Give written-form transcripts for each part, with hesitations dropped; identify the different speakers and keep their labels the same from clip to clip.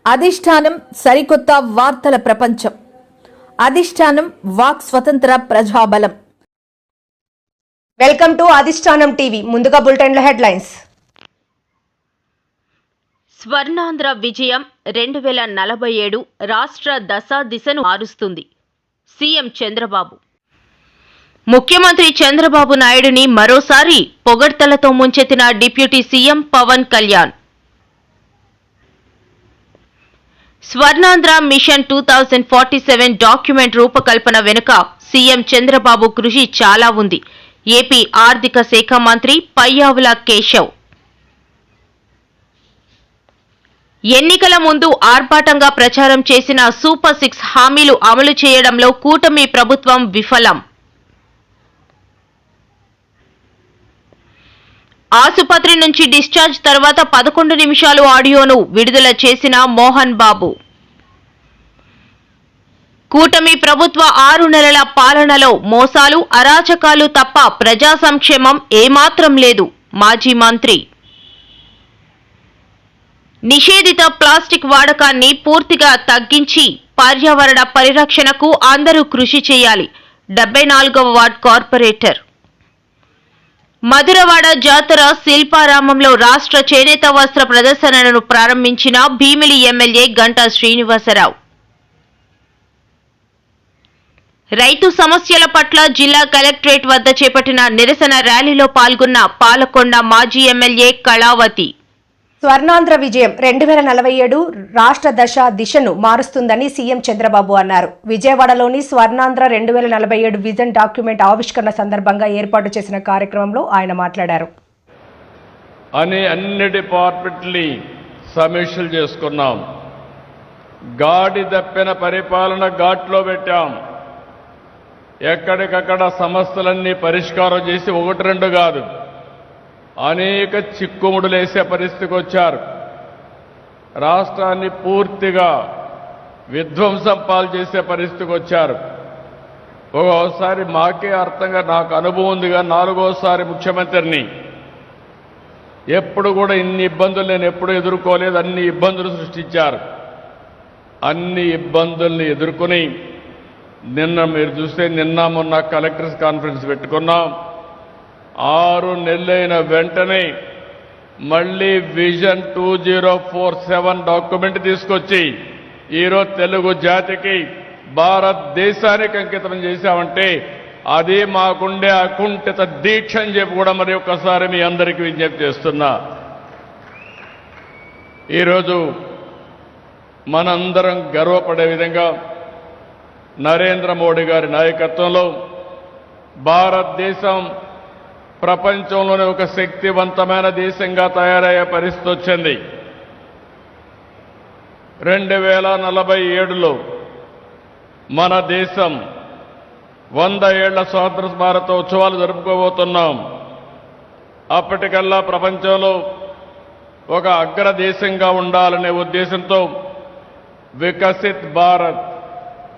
Speaker 1: అధిష్టానం సరికొత్త వార్తల ప్రపంచం. అధిష్టానం వాక్ స్వతంత్ర ప్రజాబలం.
Speaker 2: వెల్కమ్ టు అధిష్టానం టీవీ. ముందుగా బులెటిన్ల హెడ్లైన్స్.
Speaker 3: స్వర్ణాంధ్ర విజయం 2047 రాష్ట్ర దశ దిశను మారుస్తుంది. సీఎం చంద్రబాబు. ముఖ్యమంత్రి చంద్రబాబు నాయుడుని మరోసారి పొగడ్తలతో ముంచెత్తిన deputy CM Pawan Kalyan. Swarnandhra mission 2047 document రూపకల్పన వెనుక సీఎం చంద్రబాబు కృషి చాలా ఉంది. ఏపీ ఆర్థిక శాఖ మంత్రి పయ్యావుల కేశవ్. ఎన్నికల ముందు ఆర్భాటంగా ప్రచారం చేసిన సూపర్ 6 హామీలు అమలు చేయడంలో కూటమి ప్రభుత్వం విఫలం. ఆసుపత్రి నుంచి డిశ్చార్జ్ తర్వాత 11 నిమిషాలు ఆడియోను విడుదల చేసిన మోహన్ బాబు. కూటమి ప్రభుత్వ 6 నెలల పాలనలో మోసాలు, అరాచకాలు తప్ప ప్రజా సంక్షేమం ఏమాత్రం లేదు. మాజీ మంత్రి. నిషేధిత ప్లాస్టిక్ వాడకాన్ని పూర్తిగా తగ్గించి పర్యావరణ పరిరక్షణకు అందరూ కృషి చేయాలి. 74వ వార్డ్ కార్పొరేటర్. మధురవాడ జాతర శిల్పారామంలో రాష్ట్ర చేనేత వస్త్ర ప్రదర్శనను ప్రారంభించిన భీమిలి ఎమ్మెల్యే గంటా శ్రీనివాసరావు. రైతు సమస్యల పట్ల జిల్లా కలెక్టరేట్ వద్ద చేపట్టిన నిరసన ర్యాలీలో పాల్గొన్న పాలకొండ మాజీ ఎమ్మెల్యే కళావతి.
Speaker 2: స్వర్ణాంధ్ర విజయం 2047 రాష్ట్ర దశ దిశను మారుస్తుందని సీఎం చంద్రబాబు అన్నారు. విజయవాడలోని స్వర్ణాంధ్ర 2047 విజన్ డాక్యుమెంట్ ఆవిష్కరణ సందర్భంగా ఏర్పాటు చేసిన కార్యక్రమంలో ఆయన మాట్లాడారు.
Speaker 4: అన్ని డిపార్ట్మెంట్ని సమీక్షలు చేసుకున్నాం. గాడి తప్పిన పరిపాలన ఘాట్లో పెట్టాం. ఎక్కడికక్కడ సమస్యలన్నీ పరిష్కారం చేసి 1-2 కాదు, అనేక చిక్కుముడులేసే పరిస్థితికి వచ్చారు. రాష్ట్రాన్ని పూర్తిగా విధ్వంసం పాలు చేసే పరిస్థితికి వచ్చారు. ఒక్కోసారి మాకే అర్థంగా నాకు అనుభవం ఉందిగా 4వసారి ముఖ్యమంత్రిని. ఎప్పుడు కూడా ఇన్ని ఇబ్బందులు నేను ఎప్పుడు ఎదుర్కోలేదు. అన్ని ఇబ్బందులు సృష్టించారు. అన్ని ఇబ్బందుల్ని ఎదుర్కొని నిన్న మీరు చూస్తే నిన్న మొన్న కలెక్టర్స్ కాన్ఫరెన్స్ పెట్టుకున్నాం. 6 నెలలైన వెంటనే మళ్ళీ విజన్ 2047 డాక్యుమెంట్ తీసుకొచ్చి ఈరోజు తెలుగు జాతికి భారతదేశానికి అంకితం చేశామంటే అది మాకుండే అకుంఠిత దీక్ష అని చెప్పి కూడా మరి ఒక్కసారి మీ అందరికీ విజ్ఞప్తి చేస్తున్నా. ఈరోజు మనందరం గర్వపడే విధంగా నరేంద్ర మోడీ గారి నాయకత్వంలో భారతదేశం ప్రపంచంలోనే ఒక శక్తివంతమైన దేశంగా తయారయ్యే పరిస్థితి వచ్చింది. 2047లో మన దేశం 100 ఏళ్ల స్వాతంత్ర భారతోత్సవాలు జరుపుకోబోతున్నాం. అప్పటికల్లా ప్రపంచంలో ఒక అగ్రదేశంగా ఉండాలనే ఉద్దేశంతో వికసిత్ భారత్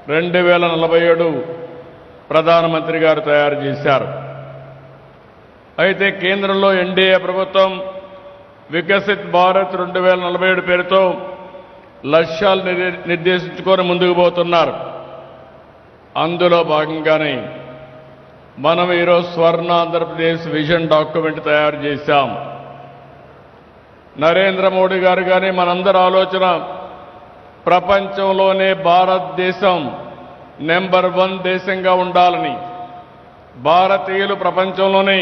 Speaker 4: 2047 ప్రధానమంత్రి గారు తయారు చేశారు. అయితే కేంద్రంలో ఎన్డీఏ ప్రభుత్వం వికసిత్ భారత్ 2047 పేరుతో లక్ష్యాలు నిర్దేశించుకొని ముందుకు పోతున్నారు. అందులో భాగంగానే మనం ఈరోజు స్వర్ణ ఆంధ్రప్రదేశ్ విజన్ డాక్యుమెంట్ తయారు చేశాం. నరేంద్ర మోడీ గారు కానీ మనందరి ఆలోచన ప్రపంచంలోనే భారతదేశం నెంబర్ 1 దేశంగా ఉండాలని, భారతీయులు ప్రపంచంలోనే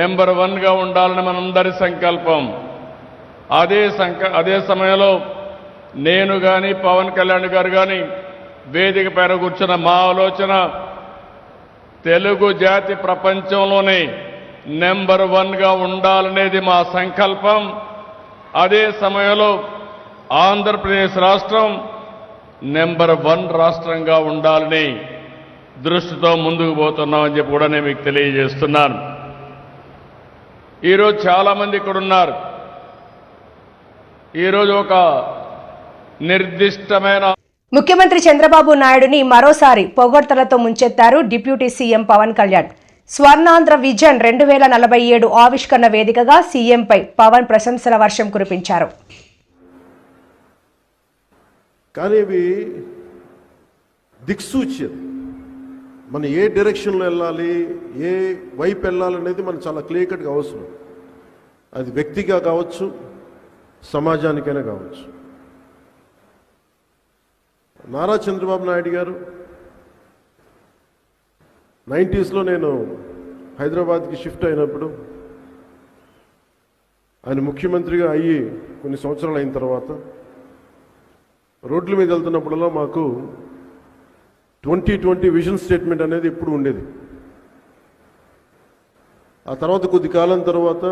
Speaker 4: నెంబర్ 1గా ఉండాలని మనందరి సంకల్పం. అదే సమయంలో నేను కానీ పవన్ కళ్యాణ్ గారు కానీ వేదిక పైన కూర్చున్న మా ఆలోచన తెలుగు జాతి ప్రపంచంలోనే నెంబర్ 1గా ఉండాలనేది మా సంకల్పం. అదే సమయంలో ఆంధ్రప్రదేశ్ రాష్ట్రం నెంబర్ 1 రాష్ట్రంగా ఉండాలని దృష్టితో ముందుకు పోతున్నామని చెప్పి కూడా నేను మీకు తెలియజేస్తున్నాను. ఈరోజు చాలామంది ఇక్కడ ఉన్నారు. ఈరోజు ఒక నిర్దిష్టమైన
Speaker 2: ముఖ్యమంత్రి చంద్రబాబు నాయుడుని మరోసారి పొగడ్తలతో ముంచెత్తారు deputy CM Pawan Kalyan. Swarnandhra vision 2047 ఆవిష్కరణ వేదికగా సీఎంపై పవన్ ప్రశంసల వర్షం కురిపించారు.
Speaker 5: కానీ ఇవి దిక్సూచ్యం. మనం ఏ డైరెక్షన్లో వెళ్ళాలి, ఏ వైపు వెళ్ళాలనేది మనకు చాలా క్లియర్ కట్గా అవసరం. అది వ్యక్తిగా కావచ్చు, సమాజానికైనా కావచ్చు. నారా చంద్రబాబు నాయుడు గారు 90s నేను హైదరాబాద్కి షిఫ్ట్ అయినప్పుడు, ఆయన ముఖ్యమంత్రిగా అయ్యి కొన్ని సంవత్సరాలు అయిన తర్వాత రోడ్ల మీద వెళ్తున్నప్పుడల్లా మాకు 2020 విజన్ స్టేట్మెంట్ అనేది ఎప్పుడు ఉండేది. ఆ తర్వాత కొద్ది కాలం తర్వాత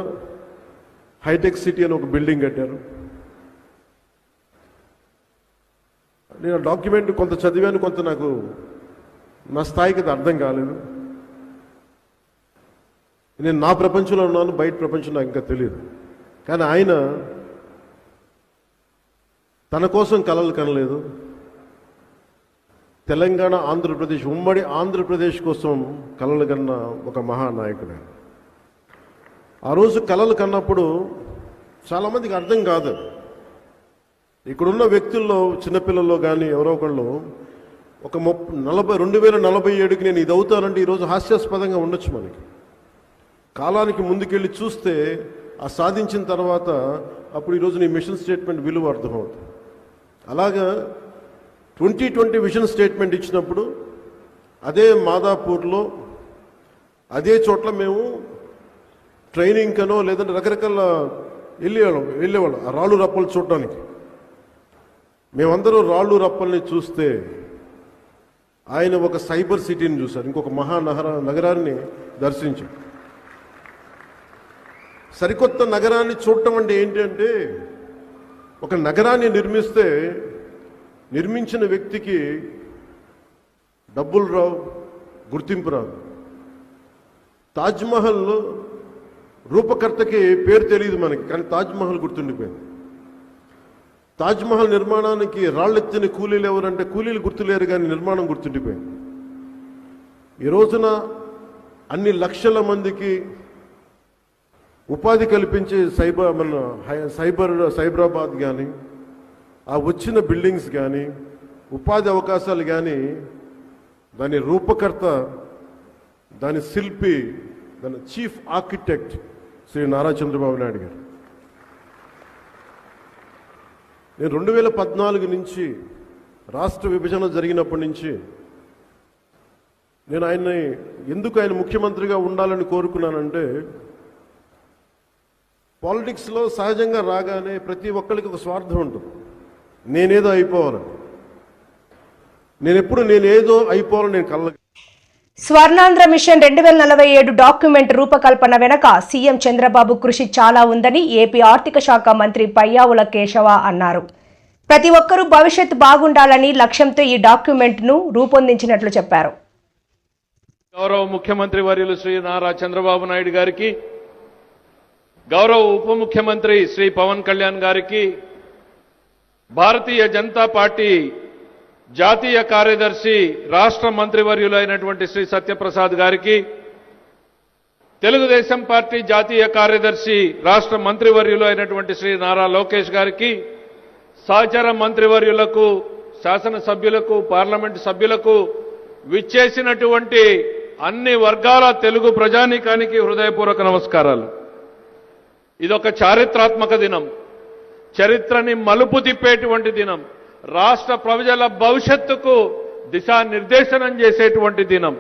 Speaker 5: హైటెక్ సిటీ అని ఒక బిల్డింగ్ కట్టారు. నేను ఆ డాక్యుమెంట్ కొంత చదివాను, కొంత నాకు నా స్థాయికి అది అర్థం కాలేదు. నేను నా ప్రపంచంలో ఉన్నాను, బయట ప్రపంచం నాకు ఇంకా తెలియదు. కానీ ఆయన తన కోసం కలలు కనలేదు. తెలంగాణ, ఆంధ్రప్రదేశ్, ఉమ్మడి ఆంధ్రప్రదేశ్ కోసం కలలు కన్న ఒక మహానాయకుడు. ఆ రోజు కలలు కన్నప్పుడు చాలామందికి అర్థం కాదు. ఇక్కడున్న వ్యక్తుల్లో, చిన్నపిల్లల్లో కానీ ఎవరో ఒకళ్ళు ఒక 2047కి నేను ఇది అవుతానంటే ఈరోజు హాస్యాస్పదంగా ఉండొచ్చు. మనకి కాలానికి ముందుకెళ్ళి చూస్తే ఆ సాధించిన తర్వాత అప్పుడు ఈరోజు నీ మిషన్ స్టేట్మెంట్ విలువ అర్థమవుతుంది. అలాగా 2020 విజన్ స్టేట్మెంట్ ఇచ్చినప్పుడు అదే మాదాపూర్లో అదే చోట్ల మేము ట్రైనింగ్ కనో లేదంటే రకరకాల వెళ్ళేవాళ్ళం ఆ రాళ్ళు రప్పలు చూడడానికి. మేమందరూ రాళ్ళు రప్పల్ని చూస్తే ఆయన ఒక సైబర్ సిటీని చూశారు, ఇంకొక నగరాన్ని దర్శించారు. సరికొత్త నగరాన్ని చూడటం అంటే ఏంటంటే, ఒక నగరాన్ని నిర్మించిన వ్యక్తికి డబ్బులు రావు, గుర్తింపు రాదు. తాజ్మహల్ రూపకర్తకి పేరు తెలియదు మనకి, కానీ తాజ్మహల్ గుర్తుండిపోయింది. తాజ్మహల్ నిర్మాణానికి రాళ్ళెత్తిన కూలీలు ఎవరంటే కూలీలు గుర్తులేరు, కానీ నిర్మాణం గుర్తుండిపోయింది. ఈ రోజున అన్ని లక్షల మందికి ఉపాధి కల్పించే సైబరాబాద్ కానీ, ఆ వచ్చిన బిల్డింగ్స్ కానీ, ఉపాధి అవకాశాలు కానీ, దాని రూపకర్త, దాని శిల్పి, దాని చీఫ్ ఆర్కిటెక్ట్ శ్రీ నారా చంద్రబాబు నాయుడు గారు. నేను 2014 నుంచి రాష్ట్ర విభజన జరిగినప్పటి నుంచి నేను ఎందుకు ఆయన ముఖ్యమంత్రిగా ఉండాలని కోరుకున్నానంటే, పాలిటిక్స్లో సహజంగా రాగానే ప్రతి ఒక్కరికి ఒక స్వార్థం ఉంటుంది. నేనేదో అయిపోవాలని, నేనేదో అయిపోవాలని నేను కళ్ళ.
Speaker 2: స్వర్ణాంధ్ర మిషన్ 2047 డాక్యుమెంట్ రూపకల్పన వెనక సీఎం చంద్రబాబు కృషి చాలా ఉందని ఏపీ ఆర్థిక శాఖ మంత్రి పయ్యావుల కేశవ అన్నారు. ప్రతి ఒక్కరూ భవిష్యత్తు బాగుండాలని లక్ష్యంతో ఈ డాక్యుమెంట్ ను రూపొందించినట్లు చెప్పారు.
Speaker 4: గౌరవ ముఖ్యమంత్రి వర్యులు శ్రీ నారా చంద్రబాబు నాయుడు గారికి, గౌరవ ఉప ముఖ్యమంత్రి శ్రీ పవన్ కళ్యాణ్ గారికి, భారతీయ జనతా పార్టీ జాతీయ కార్యదర్శి రాష్ట్ర మంత్రివర్యులైనటువంటి శ్రీ సత్యప్రసాద్ గారికి, తెలుగుదేశం పార్టీ జాతీయ కార్యదర్శి రాష్ట్ర మంత్రివర్యులు అయినటువంటి శ్రీ నారా లోకేష్ గారికి, సహచర మంత్రివర్యులకు, శాసనసభ్యులకు, పార్లమెంటు సభ్యులకు, విచ్చేసినటువంటి అన్ని వర్గాల తెలుగు ప్రజానీకానికి హృదయపూర్వక నమస్కారాలు. ఇదొక చారిత్రాత్మక దినం, చరిత్రని మలుపు తిప్పేటువంటి దినం, రాష్ట్ర ప్రజల భవిష్యత్తుకు దిశానిర్దేశనం చేసేటువంటి దినం.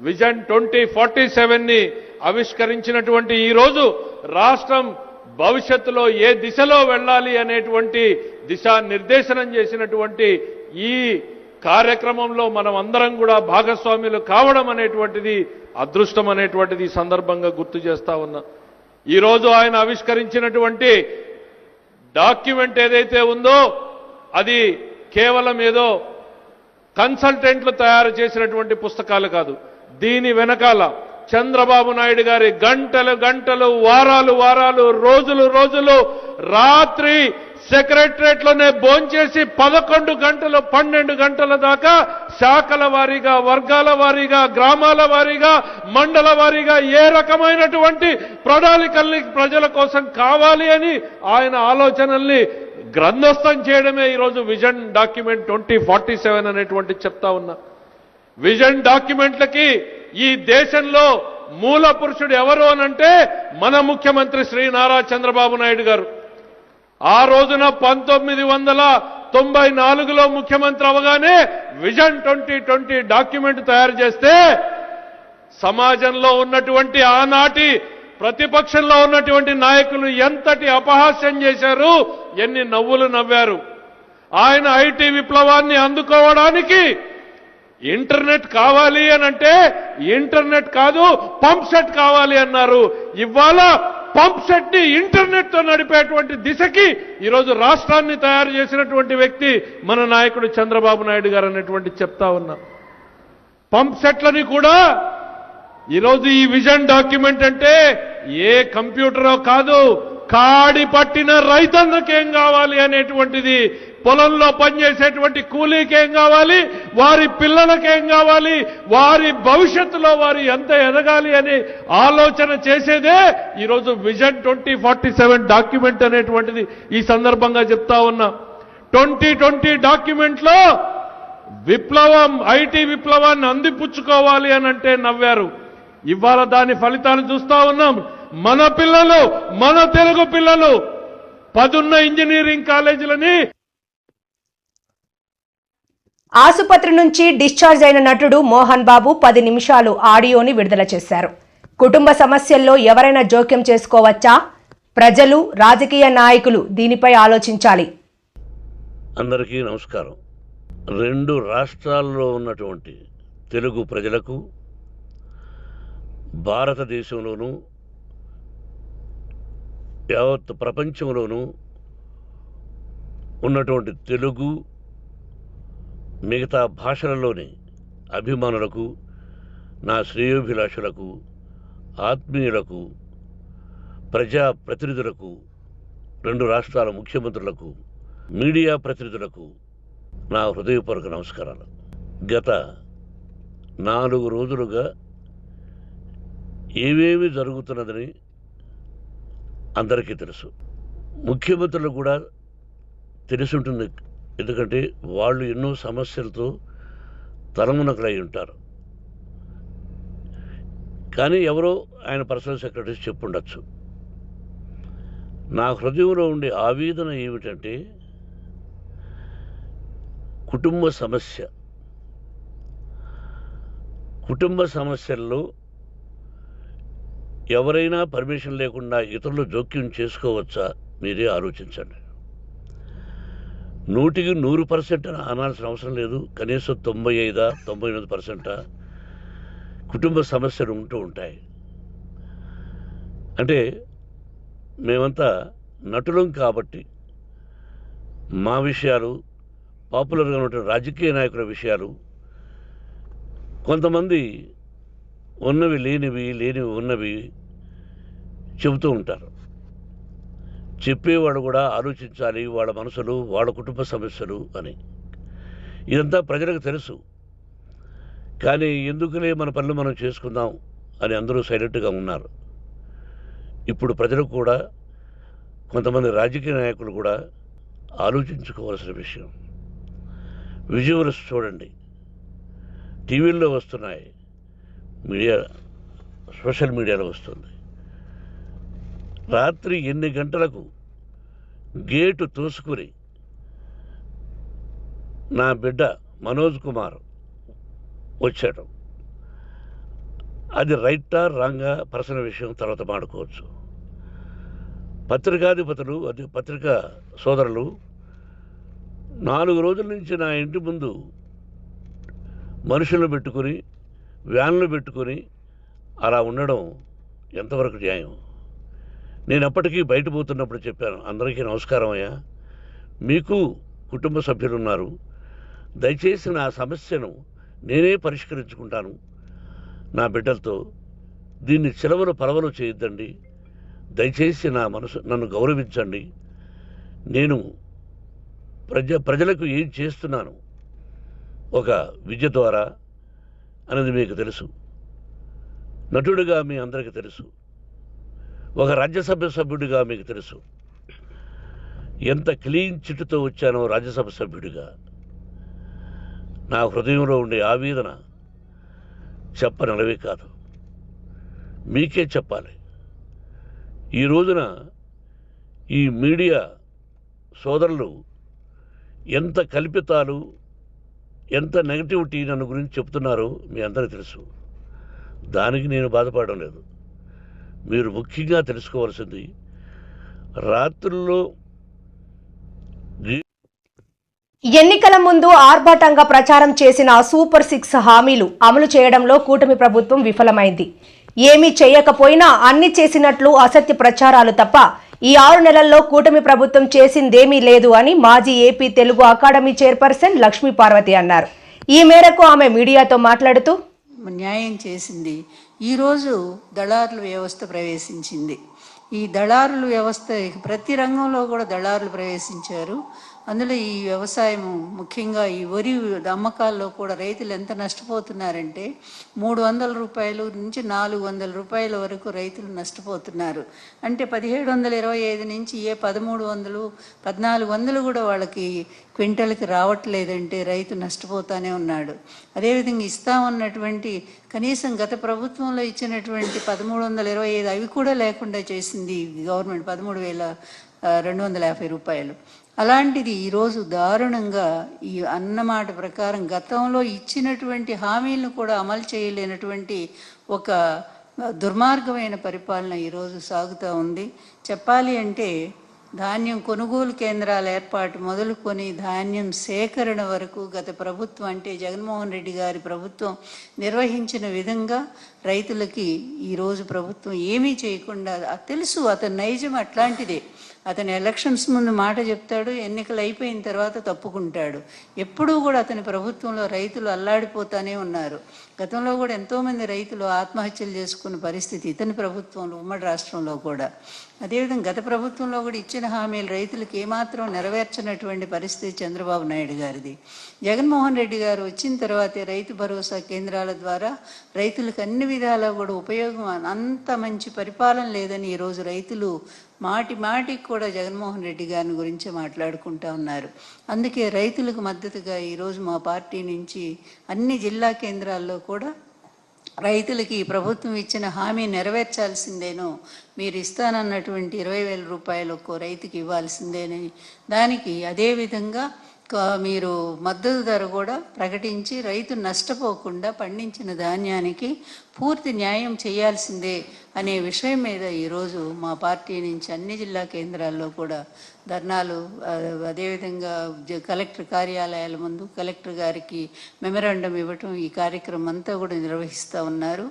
Speaker 4: విజన్ 2047ని ఆవిష్కరించినటువంటి ఈ రోజు రాష్ట్రం భవిష్యత్తులో ఏ దిశలో వెళ్ళాలి అనేటువంటి దిశానిర్దేశనం చేసినటువంటి ఈ కార్యక్రమంలో మనం అందరం కూడా భాగస్వాములు కావడం అనేటువంటిది అదృష్టం అనేటువంటిది సందర్భంగా గుర్తు చేస్తా ఉన్నా. ఈరోజు ఆయన ఆవిష్కరించినటువంటి డాక్యుమెంట్ ఏదైతే ఉందో అది కేవలం ఏదో కన్సల్టెంట్లు తయారు చేసినటువంటి పుస్తకాలు కాదు. దీని వెనకాల చంద్రబాబు నాయుడు గారి గంటలు గంటలు, వారాలు వారాలు, రోజులు రోజులు, రాత్రి సెక్రటరేట్లోనే భోంచేసి 11 గంటలు 12 గంటల దాకా శాఖల వారీగా, వర్గాల వారీగా, గ్రామాల వారీగా, మండల వారీగా ఏ రకమైనటువంటి ప్రణాళికల్ని ప్రజల కోసం కావాలి అని ఆయన ఆలోచనల్ని గ్రంథస్థం చేయడమే ఈరోజు విజన్ డాక్యుమెంట్ 2047 అనేటువంటి చెప్తా ఉన్నా. విజన్ డాక్యుమెంట్లకి ఈ దేశంలో మూల పురుషుడు ఎవరు అనంటే మన ముఖ్యమంత్రి శ్రీ నారా చంద్రబాబు నాయుడు గారు. ఆ రోజున 1994లో ముఖ్యమంత్రి అవగానే విజన్ 2020 డాక్యుమెంట్ తయారు చేస్తే సమాజంలో ఉన్నటువంటి ఆనాటి ప్రతిపక్షంలో ఉన్నటువంటి నాయకులు ఎంతటి అపహాస్యం చేశారు, ఎన్ని నవ్వులు నవ్వారు. ఆయన ఐటీ విప్లవాన్ని అందుకోవడానికి ఇంటర్నెట్ కావాలి అనంటే ఇంటర్నెట్ కాదు పంప్ సెట్ కావాలి అన్నారు. ఇవాళ పంప్ సెట్ ని ఇంటర్నెట్ తో నడిపేటువంటి దిశకి ఈరోజు రాష్ట్రాన్ని తయారు చేసినటువంటి వ్యక్తి మన నాయకుడు చంద్రబాబు నాయుడు గారు అనేటువంటి చెప్తా ఉన్నా. పంప్ సెట్లని కూడా ఈరోజు ఈ విజన్ డాక్యుమెంట్ అంటే ఏ కంప్యూటరో కాదు, కాడి పట్టిన రైతన్నకేం కావాలి అనేటువంటిది, పొలంలో పనిచేసేటువంటి కూలీకేం కావాలి, వారి పిల్లలకేం కావాలి, వారి భవిష్యత్తులో వారు ఎంత ఎదగాలి అనే ఆలోచన చేసేదే ఈరోజు విజన్ 2047 డాక్యుమెంట్ అనేటువంటిది ఈ సందర్భంగా చెప్తా ఉన్నా. 2020 డాక్యుమెంట్లో విప్లవం, ఐటీ విప్లవాన్ని అందిపుచ్చుకోవాలి అనంటే నవ్వారు. ఇవాళ దాని ఫలితాలు చూస్తా ఉన్నాం. మన పిల్లలు, మన తెలుగు పిల్లలు 10 ఇంజనీరింగ్ కాలేజీలని
Speaker 2: ఆసుపత్రి నుంచి డిశ్చార్జ్ అయిన నటుడు మోహన్ బాబు 10 నిమిషాలు ఆడియోని విడుదల చేశారు. కుటుంబ సమస్యల్లో ఎవరైనా జోక్యం చేసుకోవచ్చా? ప్రజలు, రాజకీయ నాయకులు దీనిపై ఆలోచించాలి.
Speaker 6: అందరికీ నమస్కారం. 2 రాష్ట్రాల్లో ఉన్నటువంటి తెలుగు ప్రజలకు, భారతదేశంలోనూ యావత్ ప్రపంచంలోనూ ఉన్నటువంటి తెలుగు మిగతా భాషలలోని అభిమానులకు, నా శ్రేయోభిలాషులకు, ఆత్మీయులకు, ప్రజాప్రతినిధులకు, 2 రాష్ట్రాల ముఖ్యమంత్రులకు, మీడియా ప్రతినిధులకు నా హృదయపూర్వక నమస్కారాలు. గత 4 రోజులుగా ఏవేమి జరుగుతున్నదని అందరికీ తెలుసు. ముఖ్యమంత్రులు కూడా తెలుసుంటుంది. ఎందుకంటే వాళ్ళు ఎన్నో సమస్యలతో తలమునకలై ఉంటారు. కానీ ఎవరో ఆయన పర్సనల్ సెక్రటరీస్ చెప్పుండొచ్చు. నా హృదయంలో ఉండే ఆవేదన ఏమిటంటే కుటుంబ సమస్య. కుటుంబ సమస్యల్లో ఎవరైనా పర్మిషన్ లేకుండా ఇతరులు జోక్యం చేసుకోవచ్చా? మీరే ఆలోచించండి. 100కి 100% అనాల్సిన అవసరం లేదు. కనీసం 95-99% కుటుంబ సమస్యలు ఉంటూ ఉంటాయి. అంటే మేమంతా నటులం కాబట్టి మా విషయాలు, పాపులర్గా ఉన్నటువంటి రాజకీయ నాయకుల విషయాలు, కొంతమంది ఉన్నవి లేనివి, లేనివి ఉన్నవి చెబుతూ ఉంటారు. చెప్పేవాడు కూడా ఆలోచించాలి వాళ్ళ మనసులు, వాళ్ళ కుటుంబ సమస్యలు అని. ఇదంతా ప్రజలకు తెలుసు. కానీ ఎందుకులే మన పనులు మనం చేసుకుందాం అని అందరూ సైలెంట్గా ఉన్నారు. ఇప్పుడు ప్రజలు కూడా, కొంతమంది రాజకీయ నాయకులు కూడా ఆలోచించుకోవాల్సిన విషయం. విజువల్స్ చూడండి, టీవీల్లో వస్తున్నాయి, మీడియా, సోషల్ మీడియాలో వస్తుంది. రాత్రి 8 గంటలకు గేటు తోసుకుని నా బిడ్డ మనోజ్ కుమార్ వచ్చాడు. అది రైటా రాంగా పర్సనల్ విషయం, తర్వాత మాడుకోవచ్చు. పత్రికాధిపతులు, అది పత్రికా సోదరులు 4 రోజుల నుంచి నా ఇంటి ముందు మనుషులను పెట్టుకుని, వ్యాన్లు పెట్టుకొని అలా ఉండడం ఎంతవరకు న్యాయం? నేను అప్పటికీ బయట పోతున్నప్పుడు చెప్పాను, అందరికీ నమస్కారం అయ్యా, మీకు కుటుంబ సభ్యులు ఉన్నారు, దయచేసి నా సమస్యను నేనే పరిష్కరించుకుంటాను నా బిడ్డలతో, దీన్ని చిలవలు పరవలు చేయొద్దండి, దయచేసి నన్ను గౌరవించండి, నేను ప్రజలకు ఏం చేస్తున్నాను ఒక విద్య ద్వారా అనేది మీకు తెలుసు, నటుడిగా మీ అందరికీ తెలుసు, ఒక రాజ్యసభ సభ్యుడిగా మీకు తెలుసు. ఎంత క్లీన్ చిట్టుతో వచ్చానో రాజ్యసభ సభ్యుడిగా. నా హృదయంలో ఉండే ఆవేదన చెప్పనలవే కాదు, మీకే చెప్పాలి. ఈ రోజున ఈ మీడియా సోదరులు ఎంత కల్పితాలు, ఎంత నెగటివిటీ నన్ను గురించి చెప్తున్నారో మీ అందరికీ తెలుసు. దానికి నేను బాధపడడం లేదు. మీరు ముఖ్యంగా తెలుసుకోవాల్సింది, రాత్రుల్లో
Speaker 2: ఎన్నికల ముందు ఆర్భాటంగా ప్రచారం చేసిన సూపర్ 6 హామీలు అమలు చేయడంలో కూటమి ప్రభుత్వం విఫలమైంది. ఏమీ చేయకపోయినా అన్ని చేసినట్లు అసత్య ప్రచారాలు తప్ప ఈ 6 నెలల్లో కూటమి ప్రభుత్వం చేసిందేమీ లేదు అని మాజీ AP Telugu academy chairperson Lakshmi Parvathi అన్నారు. ఈ మేరకు ఆమె మీడియాతో మాట్లాడుతూ,
Speaker 7: న్యాయం చేసింది. ఈరోజు దళారుల వ్యవస్థ ప్రవేశించింది. ఈ దళారుల వ్యవస్థ ప్రతి రంగంలో కూడా దళారులు ప్రవేశించారు. అందులో ఈ వ్యవసాయము, ముఖ్యంగా ఈ వరి అమ్మకాల్లో కూడా రైతులు ఎంత నష్టపోతున్నారంటే 300 రూపాయలు నుంచి 400 రూపాయల వరకు రైతులు నష్టపోతున్నారు. అంటే 1725 నుంచి 1300, 1400 కూడా వాళ్ళకి క్వింటల్కి రావట్లేదంటే రైతు నష్టపోతానే ఉన్నాడు. అదేవిధంగా ఇస్తామన్నటువంటి కనీసం గత ప్రభుత్వంలో ఇచ్చినటువంటి 1325 అవి కూడా లేకుండా చేసింది గవర్నమెంట్, 13,250 రూపాయలు. అలాంటిది ఈరోజు దారుణంగా ఈ అన్నమాట ప్రకారం గతంలో ఇచ్చినటువంటి హామీలను కూడా అమలు చేయలేనటువంటి ఒక దుర్మార్గమైన పరిపాలన ఈరోజు సాగుతూ ఉంది. చెప్పాలి అంటే ధాన్యం కొనుగోలు కేంద్రాల ఏర్పాటు మొదలుకొని ధాన్యం సేకరణ వరకు గత ప్రభుత్వం అంటే జగన్మోహన్ రెడ్డి గారి ప్రభుత్వం నిర్వహించిన విధంగా రైతులకి ఈరోజు ప్రభుత్వం ఏమీ చేయకుండా, తెలుసు అతని నైజం అట్లాంటిదే. అతను ఎలక్షన్స్ ముందు మాట చెప్తాడు, ఎన్నికలు అయిపోయిన తర్వాత తప్పుకుంటాడు. ఎప్పుడూ కూడా అతని ప్రభుత్వంలో రైతులు అల్లాడిపోతానే ఉన్నారు. గతంలో కూడా ఎంతోమంది రైతులు ఆత్మహత్యలు చేసుకున్న పరిస్థితి ఇతని ప్రభుత్వంలో, ఉమ్మడి రాష్ట్రంలో కూడా. అదేవిధంగా గత ప్రభుత్వంలో కూడా ఇచ్చిన హామీలు రైతులకు ఏమాత్రం నెరవేర్చినటువంటి పరిస్థితి చంద్రబాబు నాయుడు గారిది. జగన్మోహన్ రెడ్డి గారు వచ్చిన తర్వాతే రైతు భరోసా కేంద్రాల ద్వారా రైతులకు అన్ని విధాలా కూడా ఉపయోగం, అంత మంచి పరిపాలన లేదని ఈరోజు రైతులు మాటికి కూడా జగన్మోహన్ రెడ్డి గారిని గురించి మాట్లాడుకుంటూ ఉన్నారు. అందుకే రైతులకు మద్దతుగా ఈరోజు మా పార్టీ నుంచి అన్ని జిల్లా కేంద్రాల్లో కూడా రైతులకి ఈ ప్రభుత్వం ఇచ్చిన హామీ నెరవేర్చాల్సిందేనో, మీరు ఇస్తానన్నటువంటి 20,000 రూపాయలు ఒక్కో రైతుకి ఇవ్వాల్సిందేనని, దానికి అదేవిధంగా మీరు మద్దతు ధర కూడా ప్రకటించి రైతు నష్టపోకుండా పండించిన ధాన్యానికి పూర్తి న్యాయం చేయాల్సిందే అనే విషయం మీద ఈరోజు మా పార్టీ నుంచి అన్ని జిల్లా కేంద్రాల్లో కూడా ధర్నాలు, అదేవిధంగా కలెక్టర్ కార్యాలయాల ముందు కలెక్టర్ గారికి మెమరాండం ఇవ్వటం, ఈ కార్యక్రమం అంతా కూడా నిర్వహిస్తూ ఉన్నారు.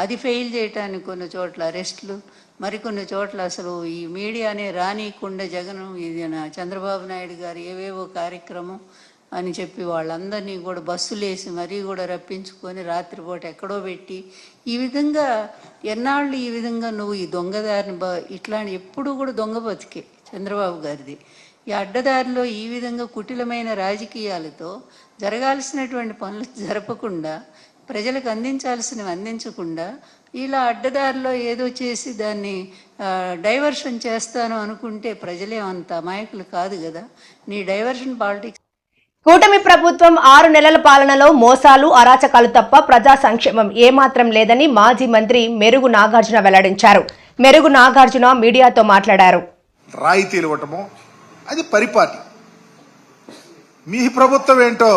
Speaker 7: అది ఫెయిల్ చేయడానికి కొన్ని చోట్ల అరెస్టులు, మరికొన్ని చోట్ల అసలు ఈ మీడియానే రానియకుండా జగన్, ఇది చంద్రబాబు నాయుడు గారు ఏవేవో కార్యక్రమం అని చెప్పి వాళ్ళందరినీ కూడా బస్సులు వేసి మరీ కూడా రప్పించుకొని రాత్రిపూట ఎక్కడో పెట్టి, ఈ విధంగా ఎన్నాళ్ళు ఈ విధంగా నువ్వు ఈ దొంగదారిని ఇట్లాంటి ఎప్పుడూ కూడా దొంగ బతికే చంద్రబాబు గారిది. ఈ అడ్డదారిలో ఈ విధంగా కుటిలమైన రాజకీయాలతో జరగాల్సినటువంటి పనులు జరపకుండా, ప్రజలకు అందించాల్సినవి అందించకుండా, ఇలా అడ్డదారిలో ఏదో చేసి దాన్ని డైవర్షన్ చేస్తాను అనుకుంటే ప్రజలేమంత అమాయకులు కాదు కదా. నీ డైవర్షన్ పాలిటిక్స్.
Speaker 2: కూటమి ప్రభుత్వం 6 నెలల పాలనలో మోసాలు, అరాచకాలు తప్ప ప్రజా సంక్షేమం ఏమాత్రం లేదని మాజీ మంత్రి మెరుగు నాగార్జున వెల్లడించారు. మెరుగు నాగార్జున మీడియాతో మాట్లాడారు.
Speaker 8: రాయితీలు ఇవ్వటము అది పరిపాటి. మీ ప్రభుత్వం ఏంటో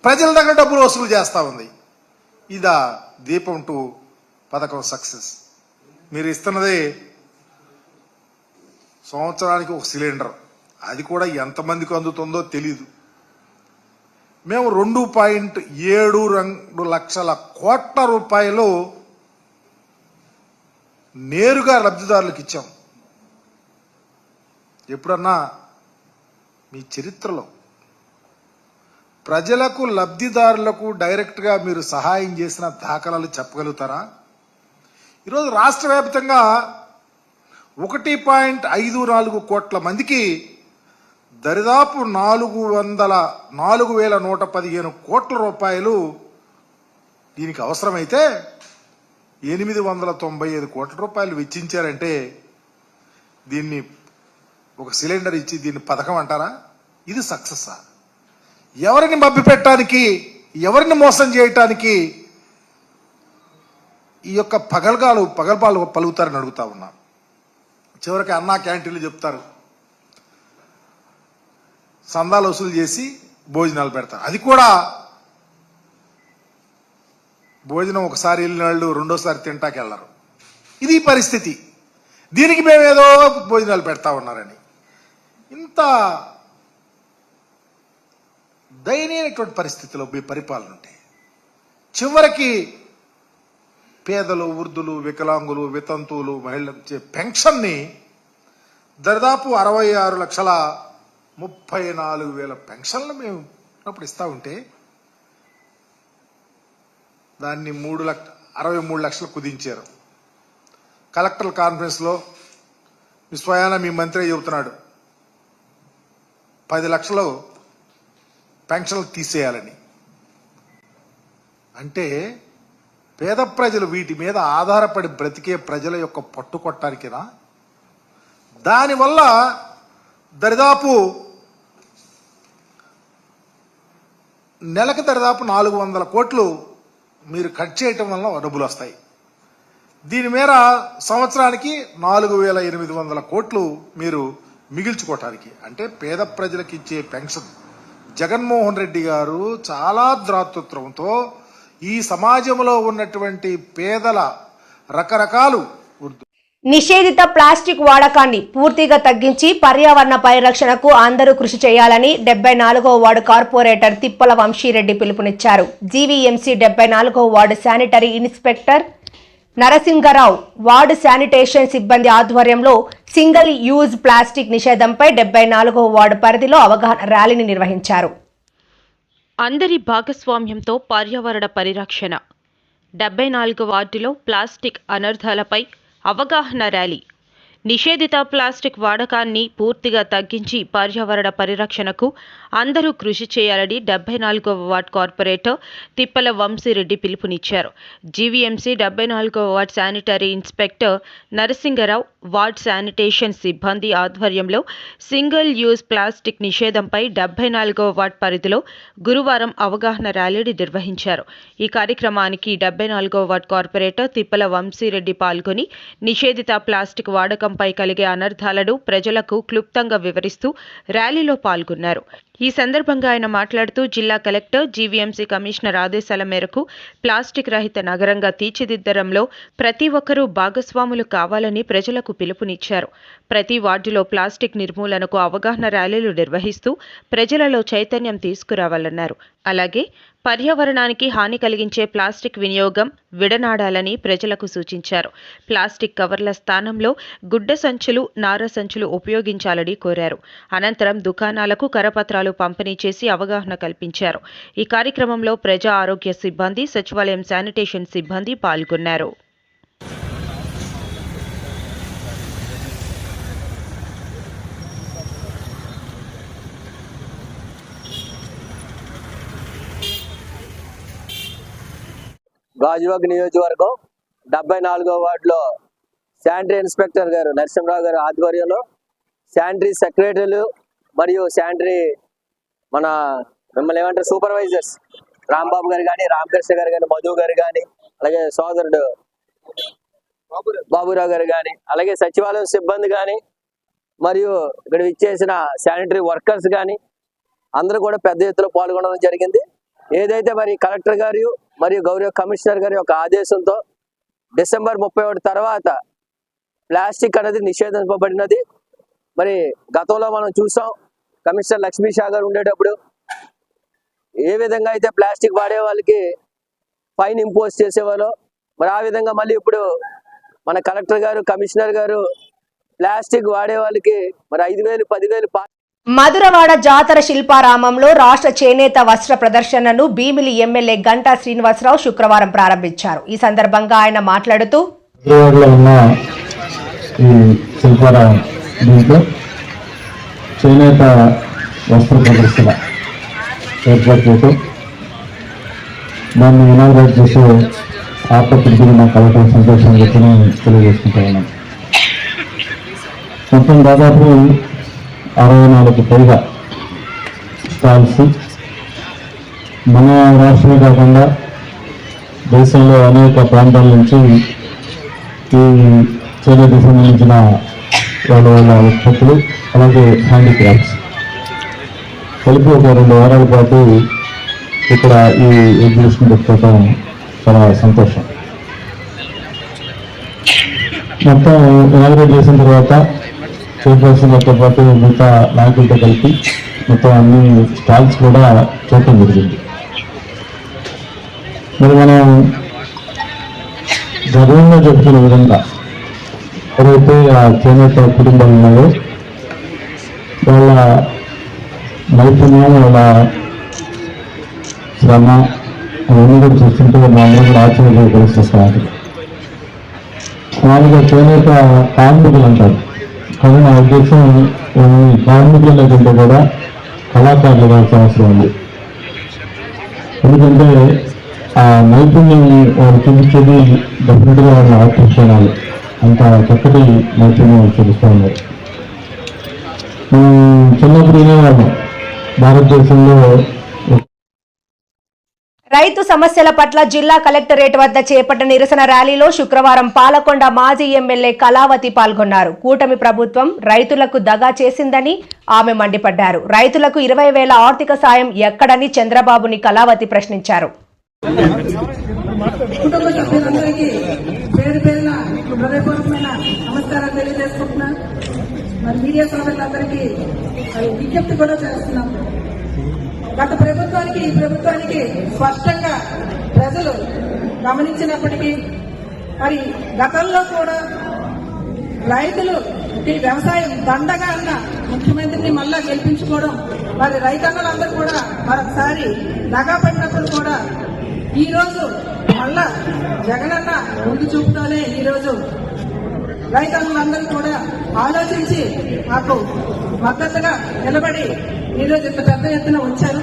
Speaker 8: ప్రజల దగ్గర డబ్బులు వసూలు చేస్తూ ఉంది. ఇదా దీపం 2 పథకం సక్సెస్. మీరు ఇస్తున్నది సంవత్సరానికి 1 సిలిండర్, అది కూడా ఎంతమందికి అందుతుందో తెలీదు. మేము 2.72 లక్షల కోట్ల రూపాయలు నేరుగా లబ్ధిదారులకు ఇచ్చాం. ఎప్పుడన్నా మీ చరిత్రలో ప్రజలకు, లబ్ధిదారులకు డైరెక్ట్గా మీరు సహాయం చేసిన దాఖలాలు చెప్పగలుగుతారా? ఈరోజు రాష్ట్ర వ్యాప్తంగా 1.54 కోట్ల మందికి దరిదాపు 4,115 కోట్ల రూపాయలు దీనికి అవసరమైతే 895 కోట్ల రూపాయలు వెచ్చించారంటే దీన్ని ఒక సిలిండర్ ఇచ్చి దీన్ని పథకం అంటారా? ఇది సక్సెస్సా? ఎవరిని మభ్యపెట్టడానికి, ఎవరిని మోసం చేయటానికి ఈ యొక్క పగల్పాలు పలుకుతారని అడుగుతా ఉన్నా. చివరికి అన్నా క్యాంటీన్లు చెప్తారు, సందాలు వసూలు చేసి భోజనాలు పెడతారు. అది కూడా భోజనం ఒకసారి వెళ్ళిన వాళ్ళు రెండోసారి తింటాకి వెళ్ళరు. ఇది పరిస్థితి. దీనికి మేమేదో భోజనాలు పెడతా ఉన్నారని ఇంత దయనీయమైనటువంటి పరిస్థితిలో మీ పరిపాలన ఉంటే చివరికి పేదలు, వృద్ధులు, వికలాంగులు, వితంతువులు, మహిళలకు ఇచ్చే పెన్షన్ని దాదాపు 66,34,000 పెన్షన్లు మేము అప్పుడు ఇస్తా ఉంటే దాన్ని 63 లక్షలు కుదించారు. కలెక్టర్ కాన్ఫరెన్స్లో మీ స్వయాన మీ మంత్రి చెబుతున్నాడు 10 లక్షలు పెన్షన్లు తీసేయాలని. అంటే పేద ప్రజలు వీటి మీద ఆధారపడి బ్రతికే ప్రజల యొక్క పట్టు కొట్టడానికినా? దానివల్ల దరిదాపు నెలకు దరిదాపు 400 కోట్లు మీరు కట్ చేయటం వల్ల డబ్బులు వస్తాయి. దీని మీద సంవత్సరానికి 4,800 కోట్లు మీరు మిగిల్చుకోవటానికి, అంటే పేద ప్రజలకు ఇచ్చే పెన్షన్ జగన్మోహన్ రెడ్డి గారు చాలా ద్రాతృత్వంతో ఈ సమాజంలో ఉన్నటువంటి పేదల రకరకాలు
Speaker 2: నిషేధిత ప్లాస్టిక్ వాడకాన్ని పూర్తిగా తగ్గించి పర్యావరణ పరిరక్షణకు అందరూ కృషి చేయాలని 74వ వార్డు కార్పొరేటర్ తిప్పల వంశీరెడ్డి పిలుపునిచ్చారు. జీవీఎంసీ 74వ ward sanitary inspector Narasinga Rao ward sanitation సిబ్బంది ఆధ్వర్యంలో సింగిల్ యూజ్ ప్లాస్టిక్ నిషేధంపై 74వ వార్డు పరిధిలో అవగాహన ర్యాలీని నిర్వహించారు.
Speaker 3: అందరి భాగస్వామ్యంతో పర్యావరణ పరిరక్షణ. 74 వార్డులో ప్లాస్టిక్ అనర్థాలపై అవగాహన ర్యాలీ. నిషేధిత ప్లాస్టిక్ వాడకాన్ని పూర్తిగా తగ్గించి పర్యావరణ పరిరక్షణకు అందరూ కృషి చేయాలని 74వ వార్డు కార్పొరేటర్ తిప్పల వంశీరెడ్డి పిలుపునిచ్చారు. జీవీఎంసీ 74వ ward sanitary inspector Narasinga Rao ward sanitation సిబ్బంది ఆధ్వర్యంలో సింగిల్ యూజ్ ప్లాస్టిక్ నిషేధంపై 74వ వార్డు పరిధిలో గురువారం అవగాహన ర్యాలీని నిర్వహించారు. ఈ కార్యక్రమానికి 74వ వార్డు కార్పొరేటర్ తిప్పల వంశీరెడ్డి పాల్గొని నిషేధిత ప్లాస్టిక్ వాడకం పై కలిగే అనర్థాలను ప్రజలకు క్లుప్తంగా వివరిస్తూ ర్యాలీలో పాల్గొన్నారు. ఈ సందర్భంగా ఆయన మాట్లాడుతూ జిల్లా కలెక్టర్, జీవీఎంసీ కమిషనర్ ఆదేశాల మేరకు ప్లాస్టిక్ రహిత నగరంగా తీర్చిదిద్దడంలో ప్రతి ఒక్కరూ భాగస్వాములు కావాలని ప్రజలకు పిలుపునిచ్చారు. ప్రతి వార్డులో ప్లాస్టిక్ నిర్మూలనకు అవగాహన ర్యాలీలు నిర్వహిస్తూ ప్రజలలో చైతన్యం తీసుకురావాలన్నారు. అలాగే పర్యావరణానికి హాని కలిగించే ప్లాస్టిక్ వినియోగం విడనాడాలని ప్రజలకు సూచించారు. ప్లాస్టిక్ కవర్ల స్థానంలో గుడ్డ సంచులు, నార సంచులు ఉపయోగించాలని కోరారు. అనంతరం దుకాణాలకు కరపత్రాలు పంపిణీ చేసి అవగాహన కల్పించారు. ఈ కార్యక్రమంలో ప్రజా ఆరోగ్య సిబ్బంది, సచివాలయం శానిటేషన్ సిబ్బంది పాల్గొన్నారు.
Speaker 9: గాజువాక నియోజకవర్గం 74వ వార్డులో శానిటరీ ఇన్స్పెక్టర్ గారు నరసింహరావు గారు ఆధ్వర్యంలో శానిటరీ సెక్రటరీలు మరియు శానిటరీ మిమ్మల్ని ఏమంటారు సూపర్వైజర్స్ రాంబాబు గారు కానీ, రామకృష్ణ గారు కానీ, మధు గారు కానీ, అలాగే సోదరుడు బాబురావు గారు కానీ, అలాగే సచివాలయం సిబ్బంది కానీ, మరియు ఇక్కడ ఇచ్చేసిన శానిటరీ వర్కర్స్ కానీ అందరూ కూడా పెద్ద ఎత్తులో పాల్గొనడం జరిగింది. ఏదైతే మరి కలెక్టర్ గారు మరియు గౌరవ కమిషనర్ గారి యొక్క ఆదేశంతో డిసెంబర్ 31 తర్వాత ప్లాస్టిక్ అనేది నిషేధింపబడినది. మరి గతంలో మనం చూసాం, కమిషనర్ లక్ష్మీ షా గారు ఉండేటప్పుడు ఏ విధంగా అయితే ప్లాస్టిక్ వాడే వాళ్ళకి ఫైన్ ఇంపోజ్ చేసేవాళ్ళో, మరి ఆ విధంగా మళ్ళీ ఇప్పుడు మన కలెక్టర్ గారు, కమిషనర్ గారు ప్లాస్టిక్ వాడే వాళ్ళకి మరి 5,000, 10,000
Speaker 2: మధురవాడ జాతర శిల్పారామంలో రాష్ట్ర చేనేత వస్త్ర ప్రదర్శనను భీమిలి ఎమ్మెల్యే గంటా శ్రీనివాసరావు శుక్రవారం ప్రారంభించారు. ఈ సందర్భంగా ఆయన మాట్లాడుతూ
Speaker 10: చేనేత వస్త్ర ప్రదర్శన ఏర్పాటు చేయటం, దాన్ని ఇనాగ్రేట్ చేసే ఆపత్తికి నా కలెక్టర్ సంతోషం చెప్పని తెలియజేసుకుంటా ఉన్నాం. మొత్తం దాదాపు 64 పైగా స్టాల్స్ మన రాష్ట్రమే కాకుండా దేశంలో అనేక ప్రాంతాల నుంచి ఈ చేనేతకు సంబంధించిన వాళ్ళ ఉత్పత్తులు అలాగే హ్యాండీక్రాఫ్ట్స్ కలిపి ఒక 2 వారాల పాటు ఇక్కడ ఈ ఎగ్జిబిషన్ పెట్టుకోవటం చాలా సంతోషం. మొత్తం ఇనాగ్రేట్ చేసిన తర్వాత చైర్పర్సన్లతో పాటు మిగతా నాయకులతో కలిపి మొత్తం అన్ని స్టాల్స్ కూడా చూడటం జరిగింది. మరి మనం గర్వంగా చెప్తున్న విధంగా ఎవరైతే ఆ చేనేత కుటుంబాలు ఉన్నాయో వాళ్ళ నైపుణ్యం, వాళ్ళ శ్రమ అవన్నీ కూడా చూస్తుంటే మా అందరూ కూడా ఆశ్చర్యంగా పరిస్థితి. మామూలుగా చేనేత కార్మికులు అంటారు, కానీ నా ఉద్దేశం కార్మికుల కంటే కూడా కళాకారులు కావాల్సిన అవసరం ఉంది. ఎందుకంటే ఆ నైపుణ్యం వాళ్ళు చూపించేది డెఫినెట్గా వాళ్ళ ఆకర్షణాలు అంత చక్కటి నైపుణ్యం వాళ్ళు చూపిస్తూ ఉన్నారు. చిన్నప్పుడు వినేవాళ్ళం భారతదేశంలో
Speaker 2: రైతు సమస్యల పట్ల జిల్లా కలెక్టరేట్ వద్ద చేపట్టిన నిరసన ర్యాలీలో శుక్రవారం పాలకొండ మాజీ ఎమ్మెల్యే కళావతి పాల్గొన్నారు. కూటమి ప్రభుత్వం రైతులకు దగా చేసిందని ఆమె మండిపడ్డారు. రైతులకు 20,000 ఆర్థిక సాయం ఎక్కడని చంద్రబాబుని కళావతి ప్రశ్నించారు.
Speaker 11: కుటుంబ సభ్యులందరికీ పేరు పేరున హృదయపూర్వకమైన నమస్కారాలు తెలియజేసుకుంటున్నాను. మరి మీడియా సోదరులందరికీ విజ్ఞప్తి కూడా చేస్తున్నాం. గత ప్రభుత్వానికి ఈ ప్రభుత్వానికి స్పష్టంగా ప్రజలు గమనించినప్పటికీ మరి గతంలో కూడా రైతులు ఈ వ్యవసాయం దండగా అన్న ముఖ్యమంత్రిని మళ్ళా గెలిపించుకోవడం, మరి రైతన్నలందరూ కూడా మరొకసారి దగా పడినప్పుడు కూడా ఈ రోజు మళ్ళా జగనన్న ముందు చూపుతోనే ఈ రోజు రైతన్నులందరూ కూడా ఆలోచించి మాకు మద్దతుగా నిలబడి ఈరోజు ఇంత పెద్ద ఎత్తున వచ్చారు.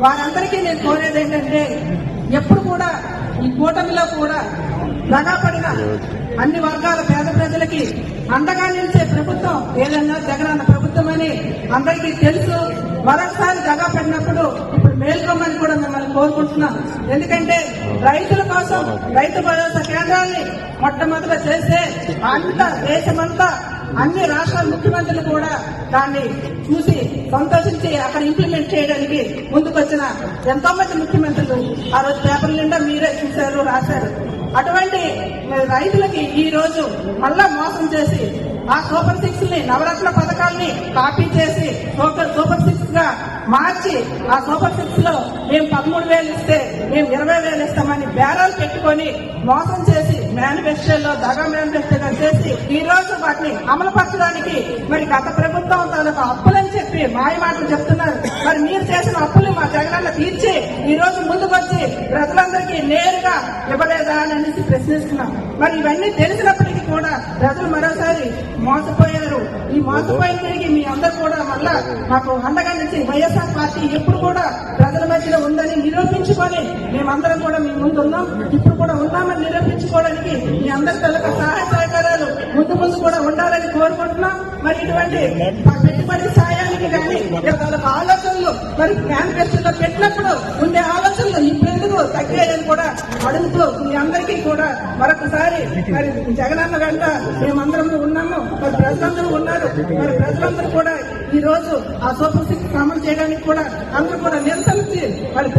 Speaker 11: వారందరికీ నేను కోరేది ఏంటంటే ఎప్పుడు కూడా ఈ కూటమిలో కూడా దగాపడిన అన్ని వర్గాల పేద ప్రజలకి అండగా నిలిచే ప్రభుత్వం ఏదన్నా జగనన్న ప్రభుత్వం అని అందరికీ తెలుసు. మరొకసారి దగా పడినప్పుడు ఇప్పుడు మేల్కొమ్మని కూడా మిమ్మల్ని కోరుకుంటున్నాం. ఎందుకంటే రైతుల కోసం రైతు భరోసా కేంద్రాన్ని మొట్టమొదట చేస్తే అంత దేశమంతా అన్ని రాష్ట్రాల ముఖ్యమంత్రులు కూడా దాన్ని చూసి సంతోషించి అక్కడ ఇంప్లిమెంట్ చేయడానికి ముందుకొచ్చిన ఎంతో మంది ముఖ్యమంత్రులు ఆ రోజు పేపర్ల నిండా మీరే చూశారు, రాశారు. అటువంటి రైతులకి ఈ రోజు మళ్ళా మోసం చేసి ఆ సూపర్ 6 ని నవరత్న పథకాల్ని కాపీ చేసి సూపర్ 6 గా మార్చి ఆ సూపర్ 6 లో మేము 13,000 ఇస్తే మేము 20,000 ఇస్తామని బేరాలు పెట్టుకొని మోసం చేసి మేనిఫెస్టోలో దగా మేనిఫెస్టోగా చేసి ఈ రోజు వాటిని అమలుపరచడానికి మరి గత ప్రభుత్వం తాలూకు అప్పులని చెప్పి మాయ మాటలు చెప్తున్నారు. మరి మీరు చేసిన అప్పులు మా జగనన్న తీర్చి ఈ రోజు ముందుకొచ్చి ప్రజలందరికీ నేరుగా ఇవ్వలేదా అని అనేసి ప్రశ్నిస్తున్నాం. మరి ఇవన్నీ తెలిసినప్పటికీ కూడా ప్రజలు మరోసారి మోసపోయారు. ఈ మోసపోయిన తిరిగి మీ అందరూ కూడా మళ్ళా మాకు అండగా నుంచి వైఎస్ఆర్ పార్టీ ఎప్పుడు కూడా ప్రజల మధ్యలో ఉందని నిరూపించుకొని మేమందరం కూడా మీ ముందు ఉన్నాం, ఇప్పుడు కూడా ఉన్నామని నిరూపించుకోవడానికి మీ అందరి తలక సహాయ సహకారాలు ముందు ముందు కూడా ఉండాలని కోరుకుంటున్నాం. మరి ఇటువంటి పెట్టుబడి సాయానికి కానీ ఆలోచనలు మరి మేనిఫెస్టోలో పెట్టినప్పుడు ఉండే ఆలోచనలు ఇప్పుడెందుకు తగ్గాయని కూడా అడుగుతూ మీ అందరికీ కూడా మరొకసారి మరి జగనన్న వెంట మేమందరం ఉన్నాము, మరి ప్రజలందరూ ఉన్నారు. మరి ప్రజలందరూ కూడా ఈ రోజు ఆ సూపర్ 6 అమలు చేయడానికి కూడా అందరూ కూడా నిరసన మరి